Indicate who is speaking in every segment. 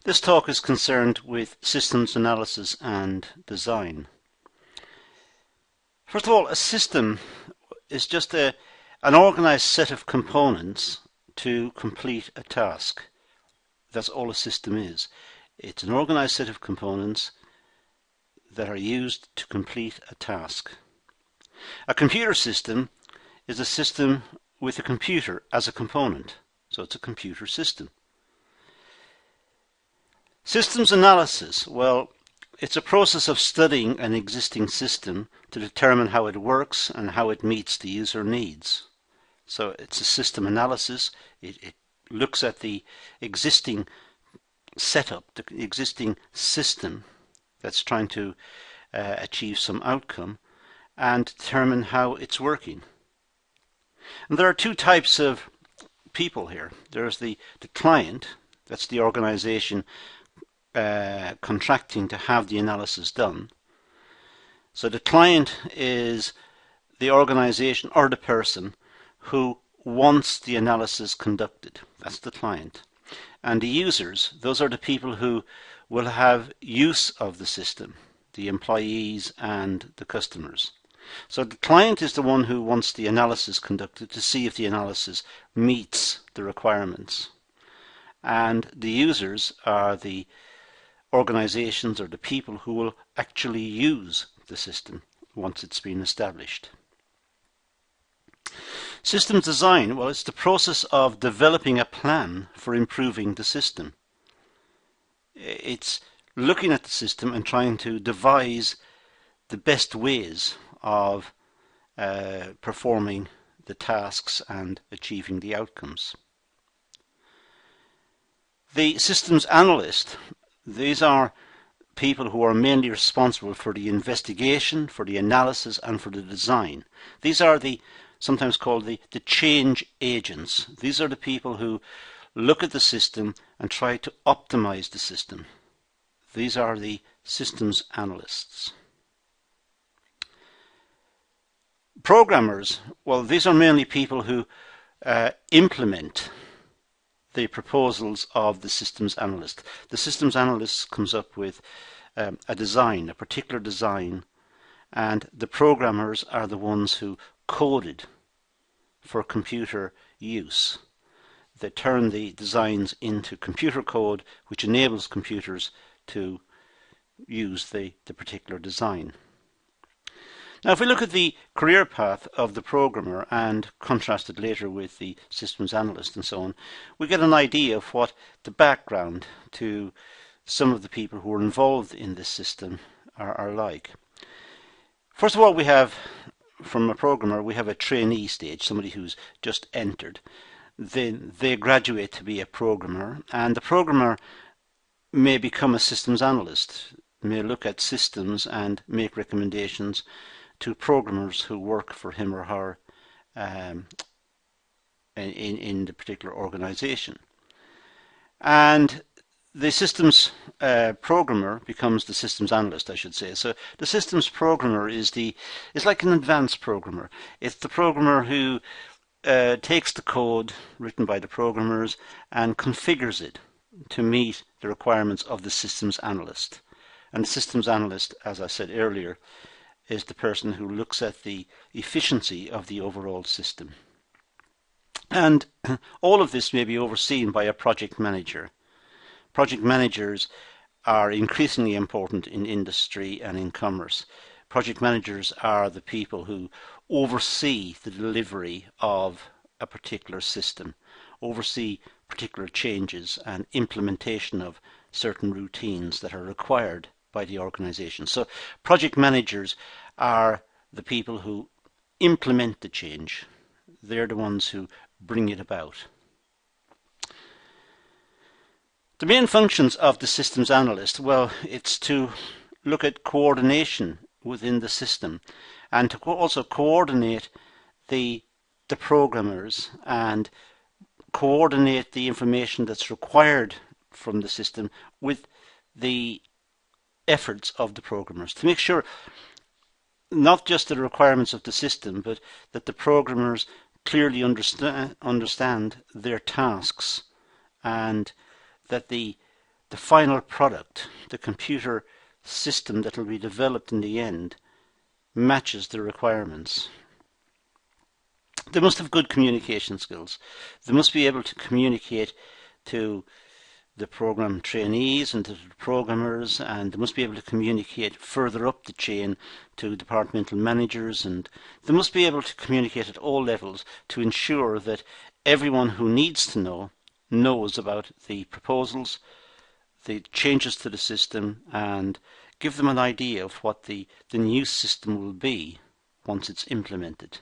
Speaker 1: This talk is concerned with systems analysis and design. First of all, a system is just an organized set of components to complete a task. That's all a system is. It's an organized set of components that are used to complete a task. A computer system is a system with a computer as a component. So it's a computer system. Systems analysis, well, it's a process of studying an existing system to determine how it works and how it meets the user needs. So it's a system analysis. It looks at the existing setup, the existing system that's trying to achieve some outcome and determine how it's working. And there are two types of people here. There's the client, that's the organization contracting to have the analysis done. So the client is the organization or the person who wants the analysis conducted. That's the client. And the users, those are the people who will have use of the system, the employees and the customers. So the client is the one who wants the analysis conducted to see if the analysis meets the requirements. And the users are the organizations or the people who will actually use the system once it's been established. Systems design, well, it's the process of developing a plan for improving the system. It's looking at the system and trying to devise the best ways of performing the tasks and achieving the outcomes. The systems analyst, these are people who are mainly responsible for the investigation, for the analysis and for the design. These are the sometimes called the change agents. These are the people who look at the system and try to optimize the system. These are the systems analysts. Programmers, well, these are mainly people who implement the proposals of the systems analyst. The systems analyst comes up with a design, a particular design, and the programmers are the ones who coded for computer use. They turn the designs into computer code which enables computers to use the particular design. Now if we look at the career path of the programmer and contrast it later with the systems analyst and so on, we get an idea of what the background to some of the people who are involved in this system are like. First of all, we have, from a programmer, we have a trainee stage, somebody who's just entered. Then they graduate to be a programmer, and the programmer may become a systems analyst, may look at systems and make recommendations to programmers who work for him or her in the particular organization. And the systems programmer becomes the systems analyst, I should say. So the systems programmer is like an advanced programmer. It's the programmer who takes the code written by the programmers and configures it to meet the requirements of the systems analyst. And the systems analyst, as I said earlier, is the person who looks at the efficiency of the overall system. And all of this may be overseen by a project manager. Project managers are increasingly important in industry and in commerce. Project managers are the people who oversee the delivery of a particular system, oversee particular changes and implementation of certain routines that are required by the organization. So project managers are the people who implement the change. They're the ones who bring it about. The main functions of the systems analyst, well, it's to look at coordination within the system and to also coordinate the programmers and coordinate the information that's required from the system with the efforts of the programmers to make sure not just the requirements of the system, but that the programmers clearly understand their tasks and that the the final product, the computer system that will be developed in the end, matches the requirements. They must have good communication skills. They must be able to communicate to the program trainees and to the programmers, and they must be able to communicate further up the chain to departmental managers, and they must be able to communicate at all levels to ensure that everyone who needs to know knows about the proposals, the changes to the system, and give them an idea of what the new system will be once it's implemented.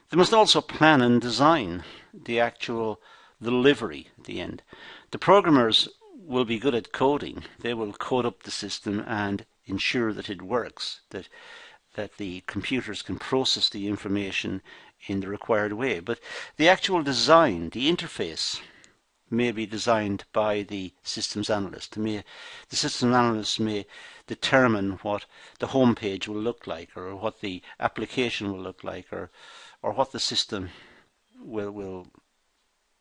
Speaker 1: They must also plan and design the actual delivery at the end. The programmers will be good at coding. They will code up the system and ensure that it works, that the computers can process the information in the required way. But the actual design, the interface, may be designed by the systems analyst. The systems analyst may determine what the home page will look like, or what the application will look like, or what the system will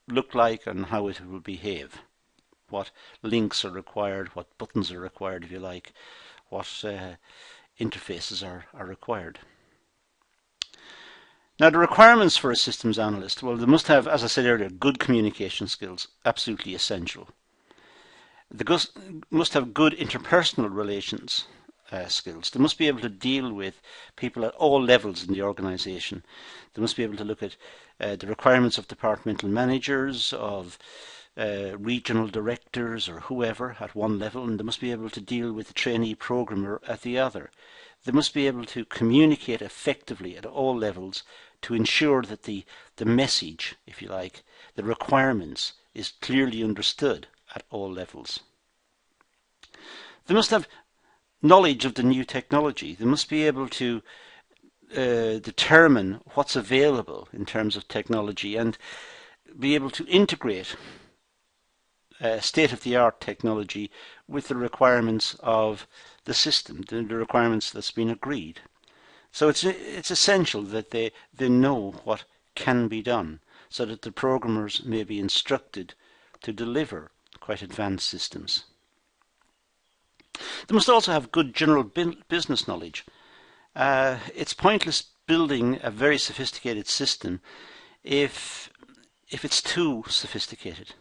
Speaker 1: look like and how it will behave. What links are required, what buttons are required, if you like, what interfaces are required. Now, the requirements for a systems analyst, well, they must have, as I said earlier, good communication skills, absolutely essential. They must have good interpersonal relations skills. They must be able to deal with people at all levels in the organisation. They must be able to look at the requirements of departmental managers, of regional directors or whoever at one level, and they must be able to deal with the trainee programmer at the other. They must be able to communicate effectively at all levels to ensure that the message, if you like, the requirements, is clearly understood at all levels. They must have knowledge of the new technology. They must be able to determine what's available in terms of technology and be able to integrate state-of-the-art technology with the requirements of the system, the requirements that's been agreed. So it's essential that they know what can be done, so that the programmers may be instructed to deliver quite advanced systems. They must also have good general business knowledge. It's pointless building a very sophisticated system if it's too sophisticated,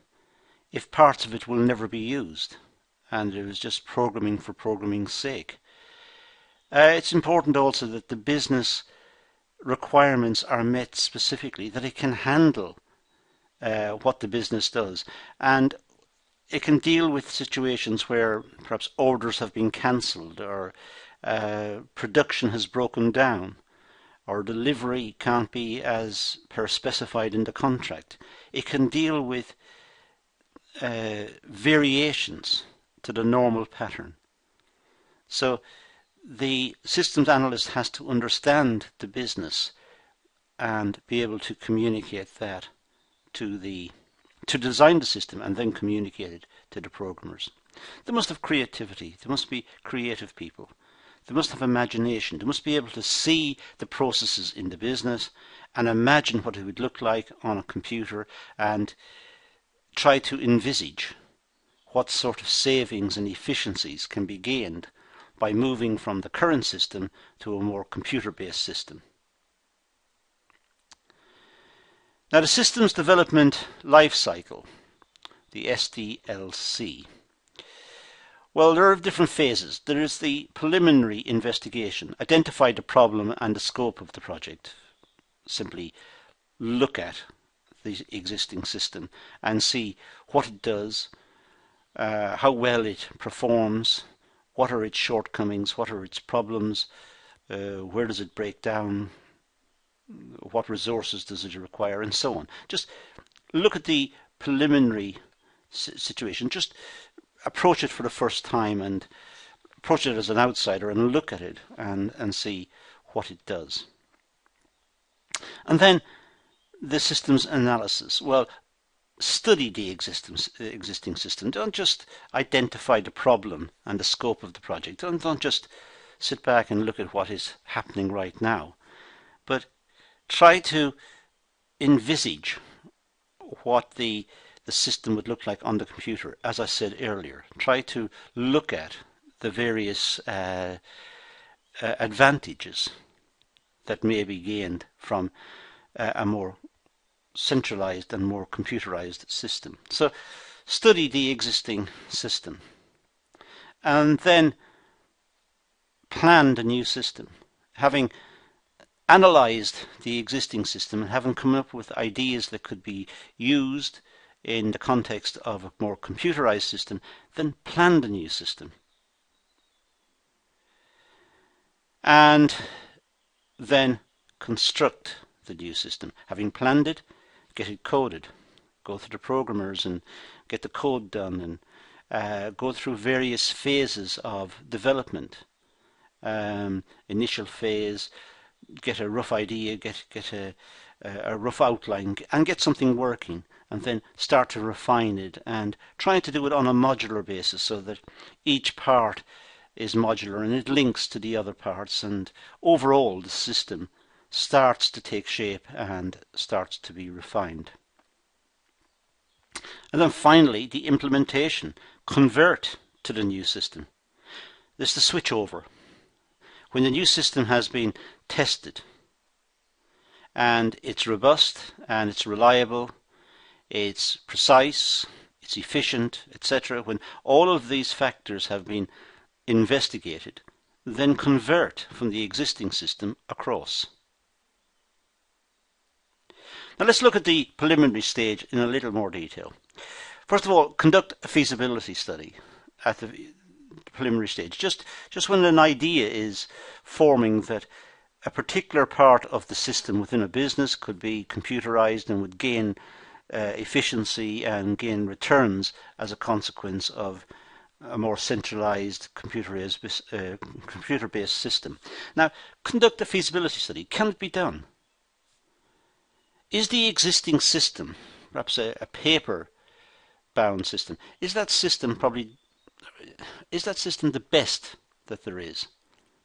Speaker 1: if parts of it will never be used and it is just programming for programming's sake. It's important also that the business requirements are met specifically, that it can handle what the business does, and it can deal with situations where perhaps orders have been cancelled, or production has broken down, or delivery can't be as per specified in the contract. It can deal with variations to the normal pattern. So the systems analyst has to understand the business and be able to communicate that to design the system and then communicate it to the programmers. They must have creativity. They must be creative people. They must have imagination. They must be able to see the processes in the business and imagine what it would look like on a computer and try to envisage what sort of savings and efficiencies can be gained by moving from the current system to a more computer-based system. Now, the Systems Development Lifecycle, the SDLC. Well, there are different phases. There is the preliminary investigation, identify the problem and the scope of the project. Simply look at the existing system and see what it does, how well it performs, what are its shortcomings, what are its problems, where does it break down, what resources does it require, and so on. Just look at the preliminary situation. Just approach it for the first time and approach it as an outsider and look at it and see what it does. And then the systems analysis. Well, study the existing system. Don't just identify the problem and the scope of the project. Don't just sit back and look at what is happening right now, but try to envisage what the the system would look like on the computer, as I said earlier. Try to look at the various advantages that may be gained from a more centralized and more computerized system. So study the existing system and then plan the new system. Having analyzed the existing system and having come up with ideas that could be used in the context of a more computerized system, then plan the new system. And then construct the new system. Having planned it, get it coded. Go through the programmers and get the code done, and go through various phases of development. Initial phase, get a rough idea, get a rough outline, and get something working, and then start to refine it and try to do it on a modular basis so that each part is modular and it links to the other parts, and overall the system starts to take shape and starts to be refined. And then finally, the implementation. Convert to the new system. This is the switch over. When the new system has been tested and it's robust and it's reliable, it's precise, it's efficient, etc. When all of these factors have been investigated, then convert from the existing system across. Now let's look at the preliminary stage in a little more detail. First of all, conduct a feasibility study at the preliminary stage. Just when an idea is forming that a particular part of the system within a business could be computerized and would gain efficiency and gain returns as a consequence of a more centralized computer-based system. Now, conduct a feasibility study. Can it be done? Is the existing system, perhaps a paper-bound system, is that system the best that there is?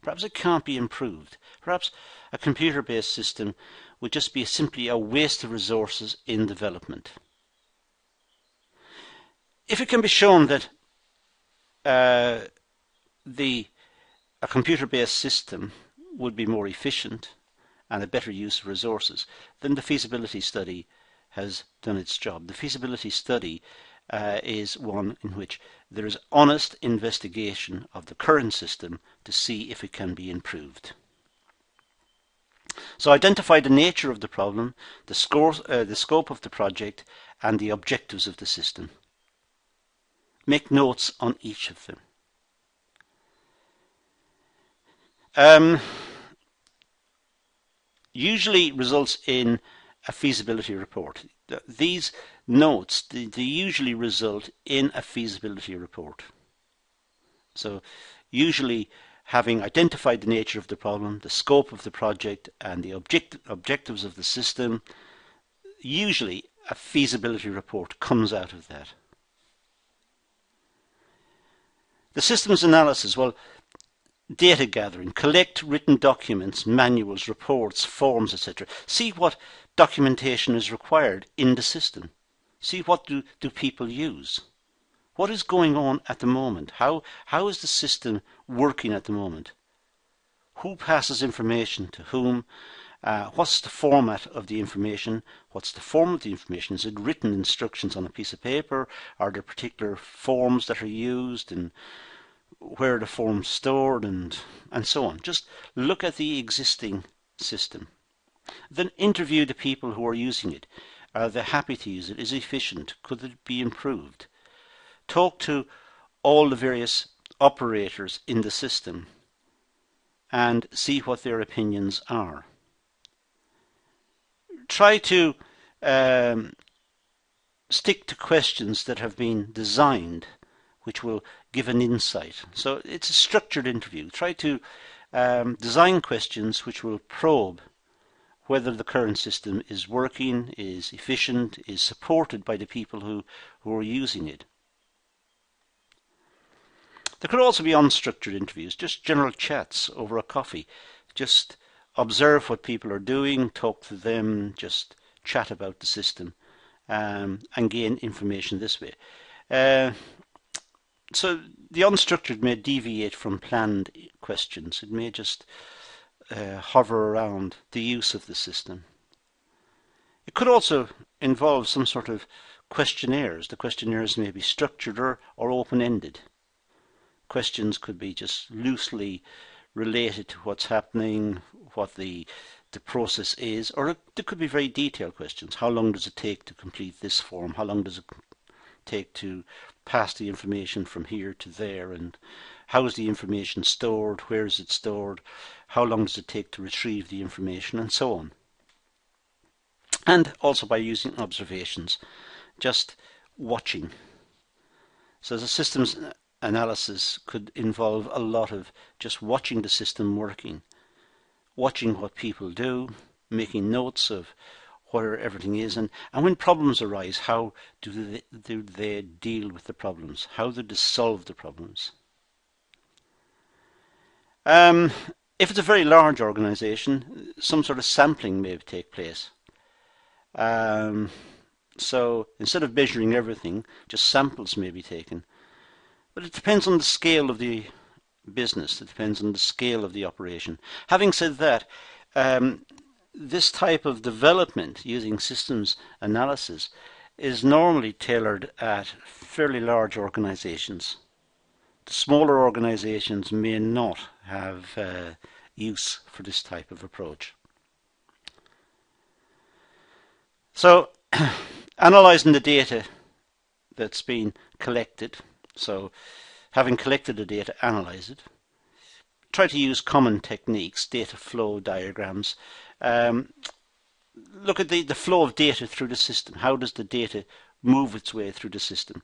Speaker 1: Perhaps it can't be improved. Perhaps a computer-based system would just be simply a waste of resources in development. If it can be shown that a computer-based system would be more efficient and a better use of resources, then the feasibility study has done its job. The feasibility study is one in which there is honest investigation of the current system to see if it can be improved. So identify the nature of the problem, the scope of the project, and the objectives of the system. Make notes on each of them. Usually results in a feasibility report. These notes, they usually result in a feasibility report. So usually having identified the nature of the problem, the scope of the project, and the objectives of the system, usually a feasibility report comes out of that. The systems analysis, well, data gathering, collect written documents, manuals, reports, forms, etc. See what documentation is required in the system. See what do people use. What is going on at the moment? How is the system working at the moment? Who passes information to whom? What's the format of the information? What's the form of the information? Is it written instructions on a piece of paper? Are there particular forms that are used, and where are the forms stored, and so on? Just look at the existing system. Then interview the people who are using it. Are they happy to use it? Is it efficient? Could it be improved? Talk to all the various operators in the system and see what their opinions are. Try to stick to questions that have been designed which will give an insight. So it's a structured interview. Try to design questions which will probe whether the current system is working, is efficient, is supported by the people who are using it. There could also be unstructured interviews, just general chats over a coffee. Just observe what people are doing, talk to them, just chat about the system, and gain information this way. So the unstructured may deviate from planned questions. It may just hover around the use of the system. It could also involve some sort of questionnaires. The questionnaires may be structured or open-ended. Questions could be just loosely related to what's happening, what the process is, or there could be very detailed questions. How long does it take to complete this form? How long does it take to pass the information from here to there? And how is the information stored? Where is it stored? How long does it take to retrieve the information? And so on. And also by using observations, just watching. So the systems analysis could involve a lot of just watching the system working, watching what people do, making notes of where everything is, and when problems arise, how do they deal with the problems? How do they solve the problems? If it's a very large organization, some sort of sampling may take place. So instead of measuring everything, just samples may be taken. But it depends on the scale of the business. It depends on the scale of the operation. Having said that, this type of development using systems analysis is normally tailored at fairly large organizations. The smaller organizations may not have use for this type of approach. So, analysing the data that's been collected, so having collected the data, analyse it. Try to use common techniques, data flow diagrams. Look at the flow of data through the system. How does the data move its way through the system?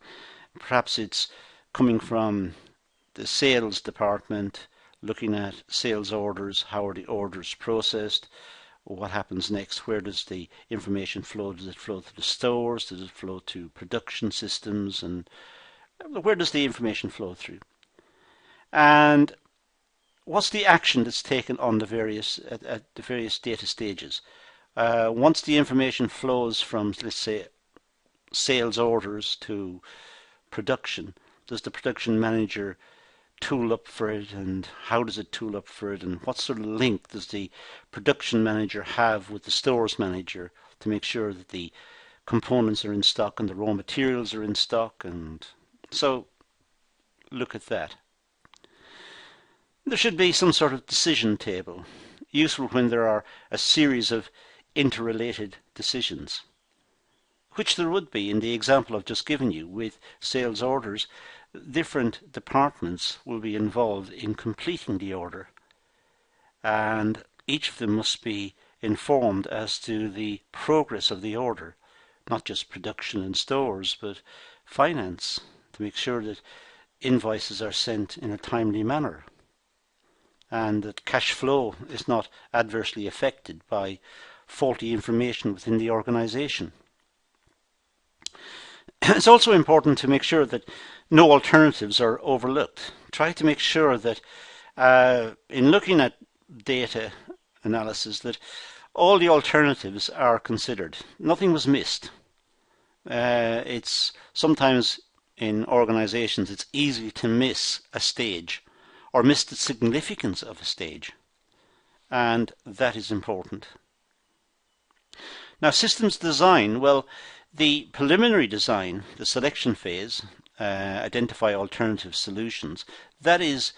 Speaker 1: Perhaps it's coming from the sales department, looking at sales orders. How are the orders processed? What happens next? Where does the information flow? Does it flow to the stores? Does it flow to production systems? And where does the information flow through? And what's the action that's taken on the various at the various data stages? Once the information flows from, let's say, sales orders to production, does the production manager tool up for it, and how does it tool up for it, and what sort of link does the production manager have with the stores manager to make sure that the components are in stock and the raw materials are in stock? And so look at that. There should be some sort of decision table, useful when there are a series of interrelated decisions, which there would be in the example I've just given you with sales orders. Different departments will be involved in completing the order, and each of them must be informed as to the progress of the order, not just production and stores, but finance, to make sure that invoices are sent in a timely manner and that cash flow is not adversely affected by faulty information within the organization. It's also important to make sure that no alternatives are overlooked. Try to make sure that in looking at data analysis that all the alternatives are considered. Nothing was missed. It's sometimes in organizations it's easy to miss a stage or miss the significance of a stage, and that is important. Now, systems design, well, the preliminary design, the selection phase, identify alternative solutions, that's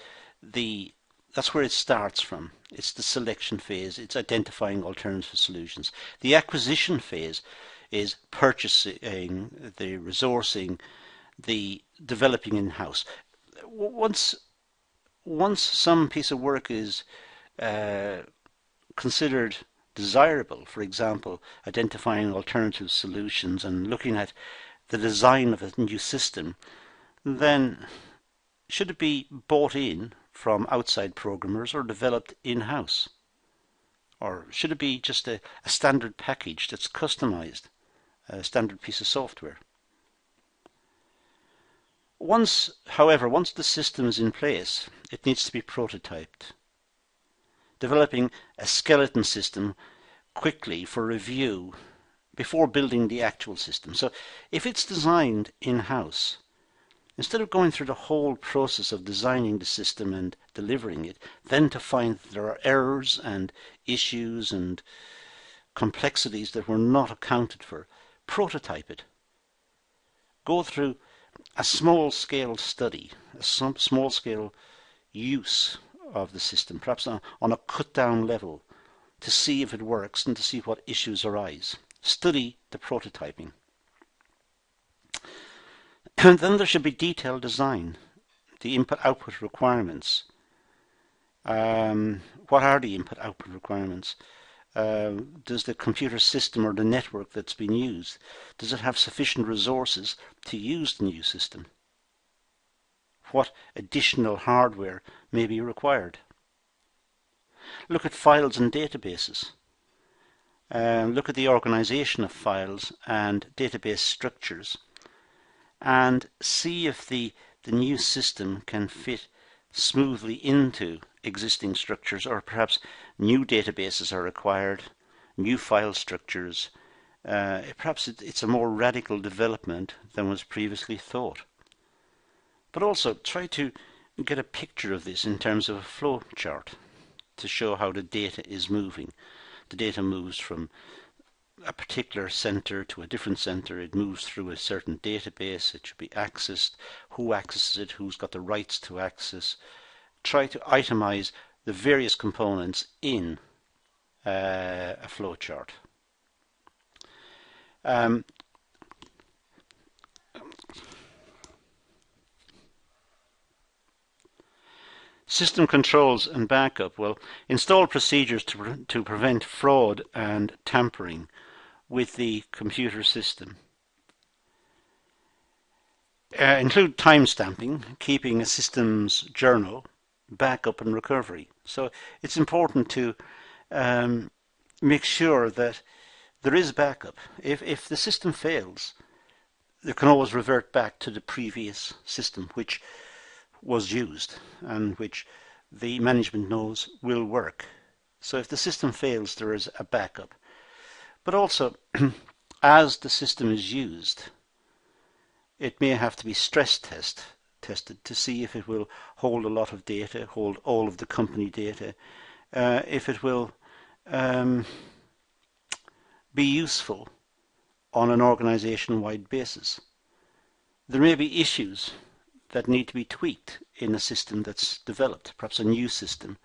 Speaker 1: where it starts from. It's the selection phase, it's identifying alternative solutions. The acquisition phase is purchasing, the resourcing, the developing in-house. Once some piece of work is considered desirable, for example, identifying alternative solutions and looking at the design of a new system, then should it be bought in from outside programmers or developed in-house? Or should it be just a standard package that's customized, a standard piece of software? However, once the system is in place, it needs to be prototyped. Developing a skeleton system quickly for review before building the actual system. So if it's designed in-house, instead of going through the whole process of designing the system and delivering it, then to find that there are errors and issues and complexities that were not accounted for, prototype it. Go through a small-scale study, a small-scale use of the system, perhaps on a cut-down level, to see if it works and to see what issues arise. Study the prototyping. And then there should be detailed design, the input-output requirements. What are the input-output requirements? Does the computer system or the network that's been used, does it have sufficient resources to use the new system? What additional hardware may be required? Look at files and databases. Look at the organization of files and database structures, and see if the new system can fit smoothly into existing structures, or perhaps new databases are required, new file structures. Perhaps it's a more radical development than was previously thought. But also try to get a picture of this in terms of a flow chart to show how the data is moving. The data moves from a particular center to a different center. It moves through a certain database. It should be accessed. Who accesses it? Who's got the rights to access? Try to itemize the various components in a flowchart. System controls and backup. Well, install procedures to prevent fraud and tampering with the computer system. Include timestamping, keeping a system's journal, backup and recovery. So it's important to make sure that there is backup. If the system fails, you can always revert back to the previous system which was used and which the management knows will work. So if the system fails, there is a backup. But also, as the system is used, it may have to be stress tested to see if it will hold a lot of data, hold all of the company data, if it will be useful on an organization-wide basis. There may be issues that need to be tweaked in a system that's developed, perhaps a new system,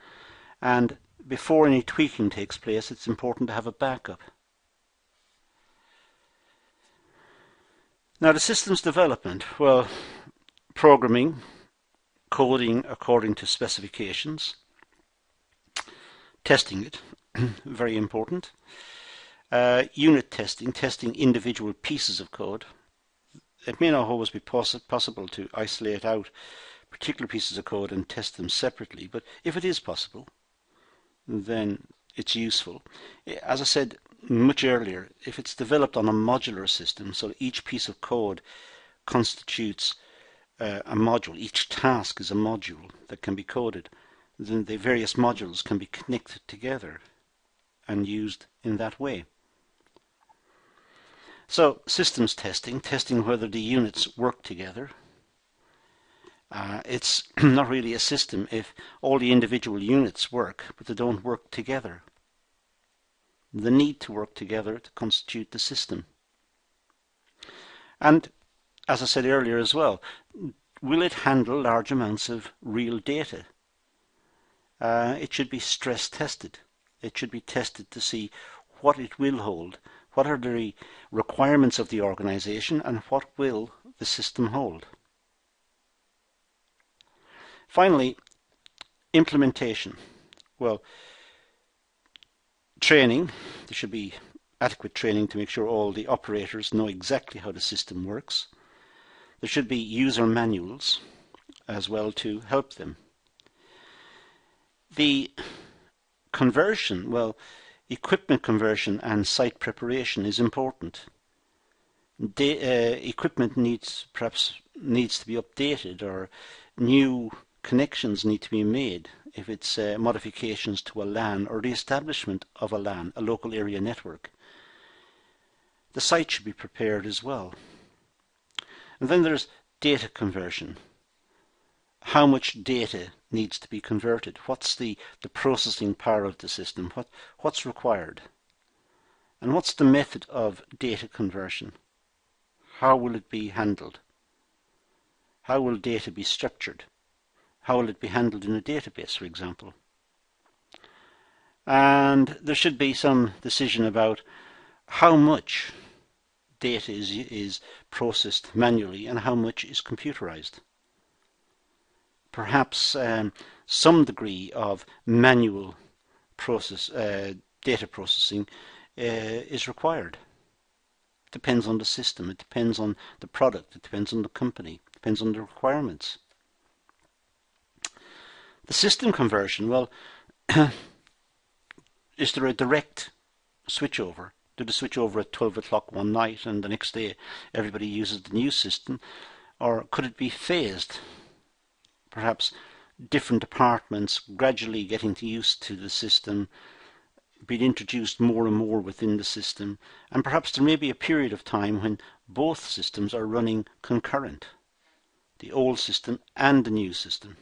Speaker 1: and before any tweaking takes place, it's important to have a backup. Now, the system's development, well, programming, coding according to specifications, testing it, very important, unit testing, testing individual pieces of code. It may not always be possible to isolate out particular pieces of code and test them separately, but if it is possible, then it's useful. As I said much earlier, if it's developed on a modular system, so each piece of code constitutes a module, each task is a module that can be coded, then the various modules can be connected together and used in that way. So systems testing, testing whether the units work together. It's not really a system if all the individual units work, but they don't work together. They need to work together to constitute the system. And as I said earlier as well, will it handle large amounts of real data? It should be stress tested. It should be tested to see what it will hold, what are the requirements of the organization, and what will the system hold. Finally, implementation. Well, training. There should be adequate training to make sure all the operators know exactly how the system works. There should be user manuals as well to help them. The conversion, well, equipment conversion and site preparation is important. Equipment perhaps needs to be updated, or new connections need to be made if it's modifications to a LAN or the establishment of a LAN, a local area network. the site should be prepared as well. And then there's data conversion. How much data needs to be converted? What's the processing power of the system? What's required? And what's the method of data conversion? How will it be handled? How will data be structured? How will it be handled in a database, for example? And there should be some decision about how much data is processed manually and how much is computerized. Perhaps some degree of manual data processing is required. It depends on the system, it depends on the product, it depends on the company, it depends on the requirements. The system conversion, well, is there a direct switchover? Do they switch over at 12 o'clock one night and the next day everybody uses the new system? Or could it be phased? Perhaps different departments gradually getting used to the system, being introduced more and more within the system, and perhaps there may be a period of time when both systems are running concurrent, the old system and the new system.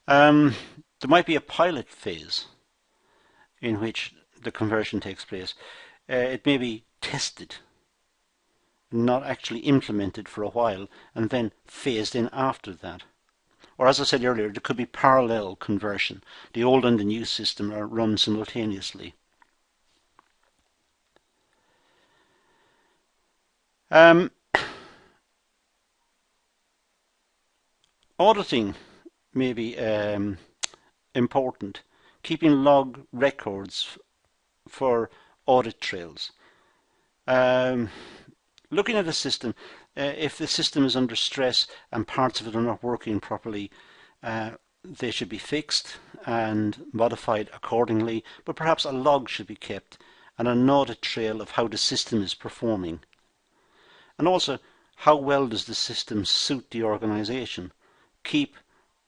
Speaker 1: There might be a pilot phase in which the conversion takes place. It may be tested, not actually implemented for a while, and then phased in after that. Or as I said earlier, there could be parallel conversion. The old and the new system are run simultaneously. Auditing may be important. Keeping log records for audit trails. Looking at a system, if the system is under stress and parts of it are not working properly, they should be fixed and modified accordingly, but perhaps a log should be kept and an audit trail of how the system is performing. And also, how well does the system suit the organization? Keep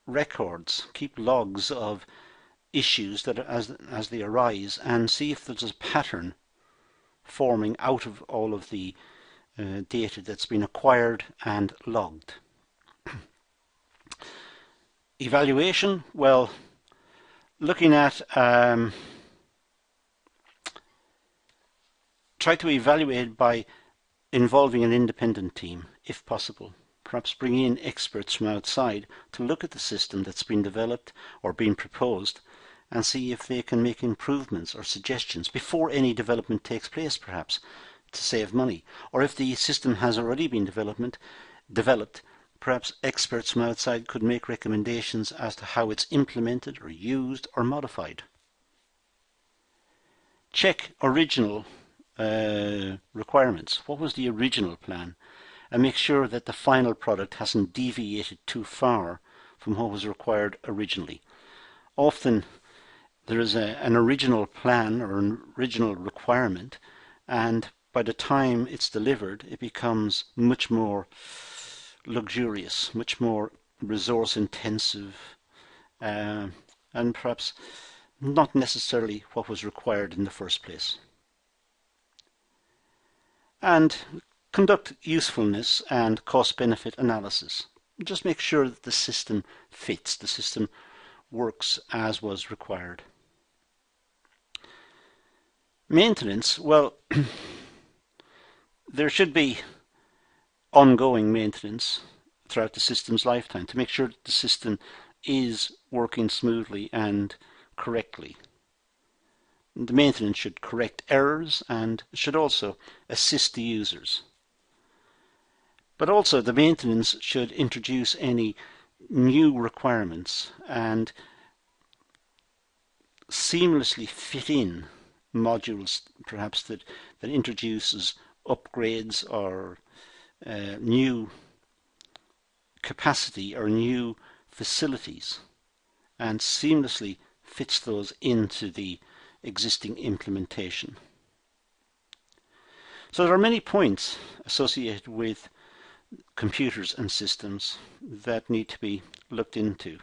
Speaker 1: records, keep logs of issues that as they arise, and see if there's a pattern forming out of all of the data that's been acquired and logged. Evaluation, well, looking at try to evaluate by involving an independent team if possible. Perhaps bring in experts from outside to look at the system that's been developed or been proposed and see if they can make improvements or suggestions before any development takes place, perhaps to save money. Or if the system has already been developed, perhaps experts from outside could make recommendations as to how it's implemented or used or modified. Check original requirements. What was the original plan? And make sure that the final product hasn't deviated too far from what was required originally. Often there is an original plan or an original requirement, and by the time it's delivered it becomes much more luxurious, much more resource intensive, and perhaps not necessarily what was required in the first place. And conduct usefulness and cost-benefit analysis. Just make sure that the system fits, the system works as was required. Maintenance, well, there should be ongoing maintenance throughout the system's lifetime to make sure that the system is working smoothly and correctly. The maintenance should correct errors and should also assist the users. But also the maintenance should introduce any new requirements and seamlessly fit in modules perhaps that introduces upgrades or new capacity or new facilities and seamlessly fits those into the existing implementation. So there are many points associated with computers and systems that need to be looked into.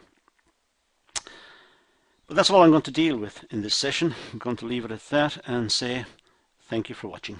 Speaker 1: But that's all I'm going to deal with in this session. I'm going to leave it at that and say thank you for watching.